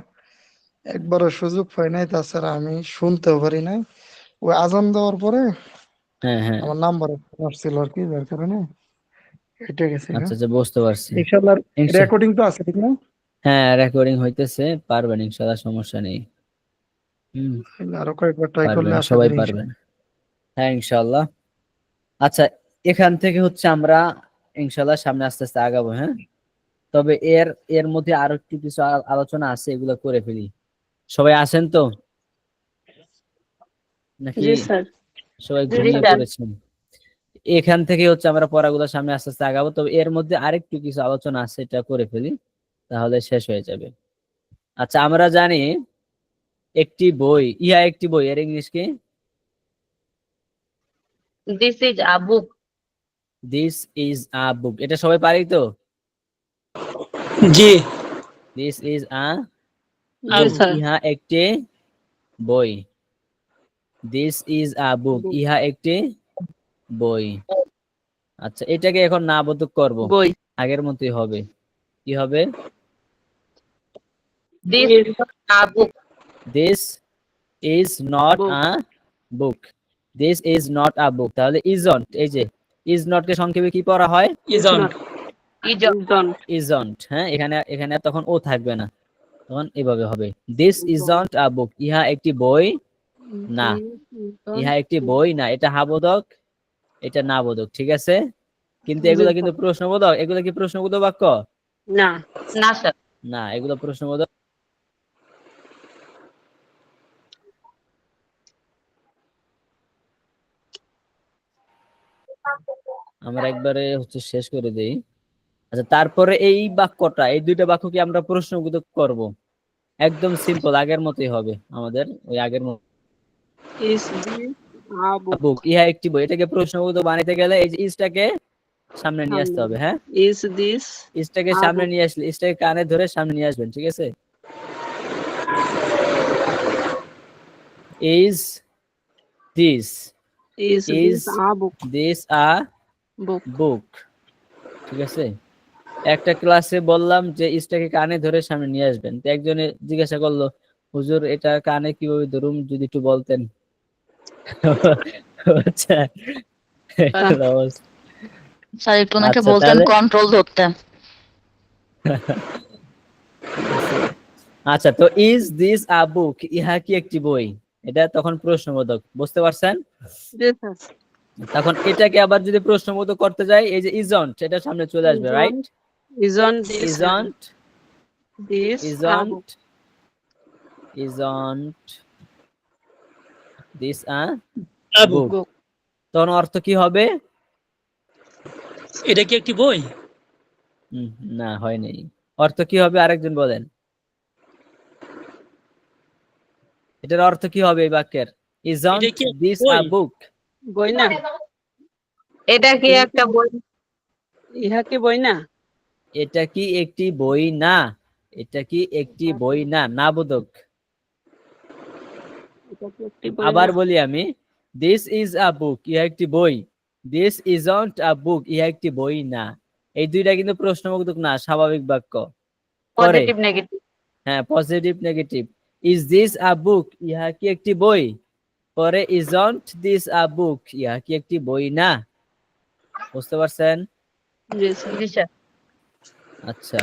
একবারও সুযোগ পাই নাই, তাছাড়া আমি শুনতেও পারি নাই। ওই আজান দেওয়ার পরে হ্যাঁ হ্যাঁ আমার নাম্বার আসছিল আর কি, যার কারণে এটা গেছে গা। আচ্ছা আচ্ছা বুঝতে পারছি। ইনশাল্লাহ ইনশা- রেকর্ডিং তো আছে ঠিক না? হ্যাঁ রেকর্ডিং হইতেছে, পারবেন ইনশাল্লাহ, সমস্যা নেই। আরো কয়েকবার ট্রাই করলে পারবেন, আশা সবাই করি পারবেন। হ্যাঁ ইনশাল্লাহ। আচ্ছা এখান থেকে হচ্ছে আমরা ইনশাল্লাহ সামনে আস্তে আস্তে আগাবো, হ্যাঁ। তবে এর এর মধ্যে আরো একটু কিছু আলোচনা আছে, এগুলো করে ফেলি। সবাই আছেন তো নাকি জি স্যার। সবাই জি ঘুমিয়ে স্যার। পড়েছেন? এখান থেকে হচ্ছে আমরা পড়াগুলো সামনে আস্তে আস্তে আগাবো, তবে এর মধ্যে আরেকটু কিছু আলোচনা আছে, এটা করে ফেলি তাহলে শেষ হয়ে যাবে। আচ্ছা আমরা জানি একটি বই, ইহা একটি বই, এর ইংলিশ কি? This is a book. This is a book, এটা সবাই পারি তো? জি দিস ইজ আ জি বুক, স্যার। ইহা একটি বই। দিস ইজ আ বুক, ইহা একটি বই। আচ্ছা এটাকে এখন না বোধক করব, বই। আগের মতোই হবে। কি হবে? This is a book. This is not Book. A book, this is not a book. তাহলে ইজন্ট, এই যে ইজ নট কে সংক্ষেপে কি পড়া হয়? Isn't. Is a Isn't. Isn't. হ্যাঁ এখানে এখানে তখন ও থাকবে না, তখন এভাবে হবে দিস ইজন্ট আ বুক, ইহা একটি বই না, ইহা একটি বই না। এটা হাবোধক, এটা না বোধক, ঠিক আছে। কিন্তু এগুলা কিন্তু প্রশ্নবোধক, এগুলা কি প্রশ্নবোধক বাক্য? না। না স্যার। না, এগুলো প্রশ্নবোধক। আমরা একবারে হচ্ছে শেষ করে দেই। আচ্ছা তারপরে এই বাক্যটা, এই দুইটা বাক্য কি আমরা প্রশ্নবোধক করব? একদম সিম্পল, আগের মতোই হবে আমাদের, ওই আগের মতো। Is this a book? বুক, ইহা একটি বই, এটাকে প্রশ্নবোধক বানাইতে গেলে এই যে ইজটাকে সামনে নিয়ে আসতে হবে, হ্যাঁ। Is this ইজটাকে a সামনে book? নিয়ে আসলে, ইজটাকে কানে ধরে সামনে নিয়ে আসবেন, ঠিক আছে। Is this, Is Is this a book? This a Book. বুক, ঠিক আছে। একটা ক্লাসে বললাম যে ইজটাকে কানে ধরে সামনে নিয়ে আসবেন, তো একজনে জিজ্ঞাসা করলো হুজুর এটা কানে কিভাবে ধরুম, যদি একটু বলতেন। আচ্ছা অবস্থা। স্যার একটু ওনাকে আচ্ছা, বলতেন তাহলে- কন্ট্রোল ধরতে। আচ্ছা তো ইজ দিস আ বুক, ইহা কি একটি বই, এটা তখন প্রশ্নবোধক, বুঝতে পারছেন। Yes, sir. তখন এটাকে আবার যদি প্রশ্নবোধক করতে যাই, এই যে ইজন্ট, এটা সামনে চলে আসবে, right. Isn't this isn't, this a isn't, book? Isn't this a আবু, বুক, তখন অর্থ কি হবে? এটা কি একটি বই? না হয় নাই। অর্থ কি হবে আরেকজন বলেন, এটার অর্থ কি হবে এই বাক্যের? ইজন্ট এটা কি দিস বই? আ বুক, বই না? এটা কি একটা বই? ইহা কি বই না? এটা কি একটি বই না, এটা কি একটি বই না, না বোধক। এটা কি একটি বই আবার না? বলি আমি, দিস ইজ আ বুক, ইহা একটি বই। দিস ইজন্ট আ বুক, ইহা একটি বই না। এই দুইটা কিন্তু প্রশ্নবোধক না, স্বাভাবিক বাক্য। পরে পজিটিভ নেগেটিভ। হ্যাঁ positive negative. Is this a book, ইহা কি একটি বই। পরে ইজন্ট দিস আ বুক, ইহা কি একটি বই না। বুঝতে পারছেন? জি স্যার। জি স্যার। আচ্ছা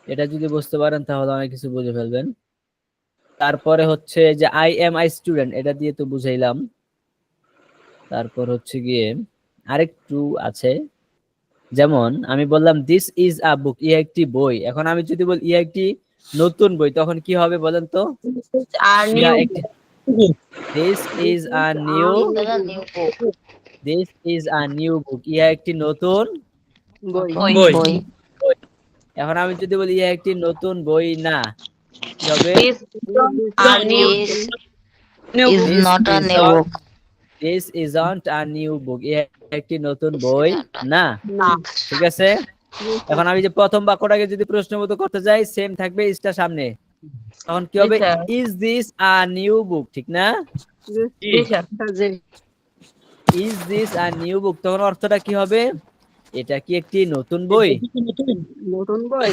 এটা যদি বুঝতে পারেন তাহলে অনেক কিছু বুঝে ফেলবেন। তারপরে হচ্ছে যে আই এম আই স্টুডেন্ট, এটা দিয়ে তো বুঝাইলাম। তারপর হচ্ছে গিয়ে আরেকটু আছে, যেমন আমি বললাম দিস ইজ আ বুক, ইহা একটি বই। এখন আমি যদি বলি ইহা একটি নতুন বই, তখন কি হবে বলেন তো? আর ইহা নিউ একটি, this is a new, this is a new book, ইহা একটি নতুন বই। বই। বই। এখন আমি যদি বলি ইহা একটি নতুন বই না, কি হবে? This are new Is not a new book. This isn't a new book, ইহা একটি নতুন বই না, না। ঠিক আছে। এখন আমি যে প্রথম বাক্যটাকে যদি প্রশ্নবোধক করতে যাই, সেম থাকবে ইজটা সামনে, তখন কি জি হবে? Sir is this a new book, ঠিক না? জি জি স্যার জি is this a new book, তখন অর্থটা কি হবে? এটা কি একটি নতুন এই বই? বইটি কি নতুন? নতুন বই।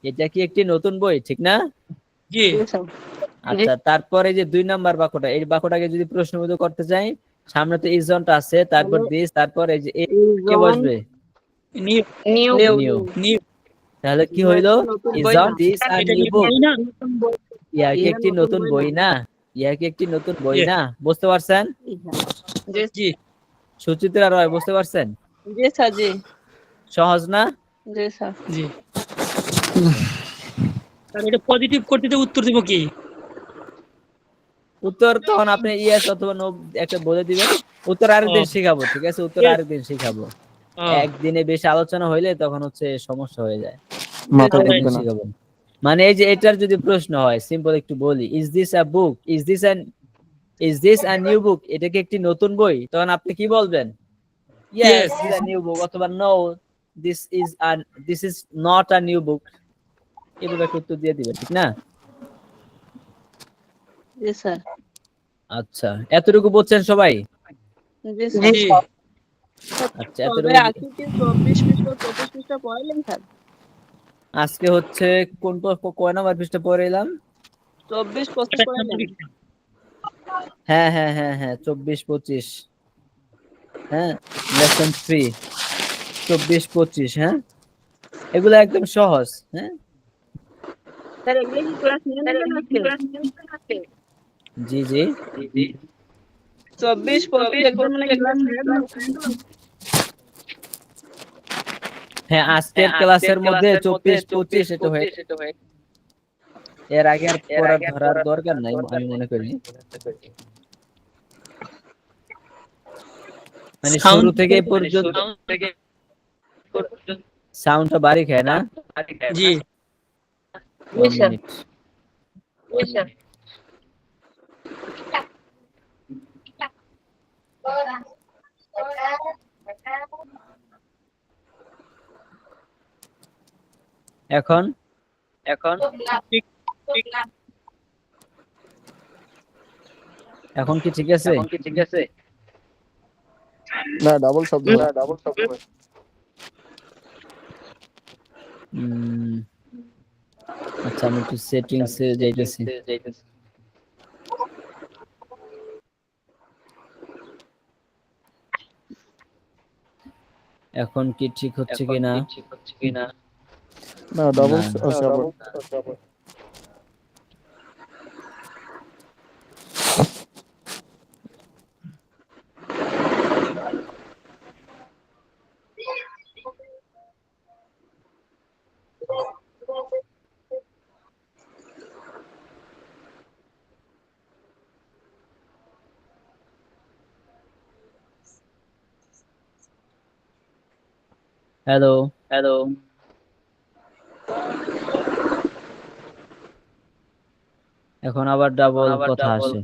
এটা কি একটি নতুন বই, ঠিক না? জি জি স্যার আচ্ছা, তারপরে যে 2 নাম্বার বাক্যটা, এই বাক্যটাকে যদি প্রশ্নবোধক করতে চাই, সামনে তো ইজ অনটা আছে, তারপর তাহলে দিস, তারপর এই যে ইজ কে অন বসবে? New new new new. New তাহলে কি ইহা হইলো? একটি নতুন ইজ বই অন না। দিস আ এটা নিউ কি বুক? বই না? নতুন বই। ইহা কি ইহা একটি নতুন বই না? ইহা কি একটি নতুন বই Yes. না? বুঝতে পারছেন? ইহা। জি জি সুচিত্রা রয়, বুঝতে পারছেন? জি স্যার জি সহজ না? জি স্যার। জি তাহলে এটা পজিটিভ করতে তো উত্তর দেবো কি? উত্তর তখন আপনি ইয়েস অথবা নো একটা বলে দিবেন। উত্তর আরেকদিন ও, শিখাবো, ঠিক আছে? উত্তর Yes. আরেকদিন শিখাবো। ও, একদিনে বেশি আলোচনা হইলে তখন হচ্ছে সমস্যা হয়ে যায়। মাথা Alright. ঢুকবে আরেকদিন না। শিখাবো। মানে এই যে এটার যদি প্রশ্ন হয়, সিম্পল একটু বলি, is this a book, is this a new book, এটা কি একটি নতুন বই? তখন আপনি কি বলবেন? Yes, Yes. This a new book, অথবা no, this is not a new book. এভাবে একটা উত্তর দিয়ে দিবেন, ঠিক না? জি স্যার আচ্ছা, এতটুকু বুঝছেন সবাই? জি জি স্যার। জি স্যার আচ্ছা, তবে এতটুকু আজকে কি 24 পৃষ্ঠা 25 পৃষ্ঠা পড়াইলেন স্যার? আজকে হচ্ছে কয় নাম্বার পৃষ্ঠা পড়ে এলাম? 24 25 28 পড়াইলেন? নম্বর পৃষ্ঠা। হ্যাঁ, 24 25। হ্যাঁ, লেসন 3 24 25। হ্যাঁ, এগুলো একদম সহজ। হ্যাঁ, স্যার এগুলো কি ক্লাস নিয়ে নেবেন আজকে? জি জি 24 25 একদম মানে ক্লাস নিয়ে নেবেন? হ্যাঁ, আজকের ক্লাসের মধ্যে 24 25 এটা হয়ে, এর আগে আর পড়ার ধরার দরকার নাই আমি মনে করি। মানে শুরু Sound থেকে পর্যন্ত সাউন্ডটা বাড়ি খায় না? জি জি 1 স্যার মিনিট। জি স্যার এখন ঠিক এখন কি ঠিক আছে? না, ডাবল শব্দ হয়। উম, আচ্ছা, আমি একটু সেটিংসে যাইতেছি। এখন কি ঠিক হচ্ছে কিনা? না, ডাবল না। হ্যালো, এখন আবার ডাবল কথা আসে।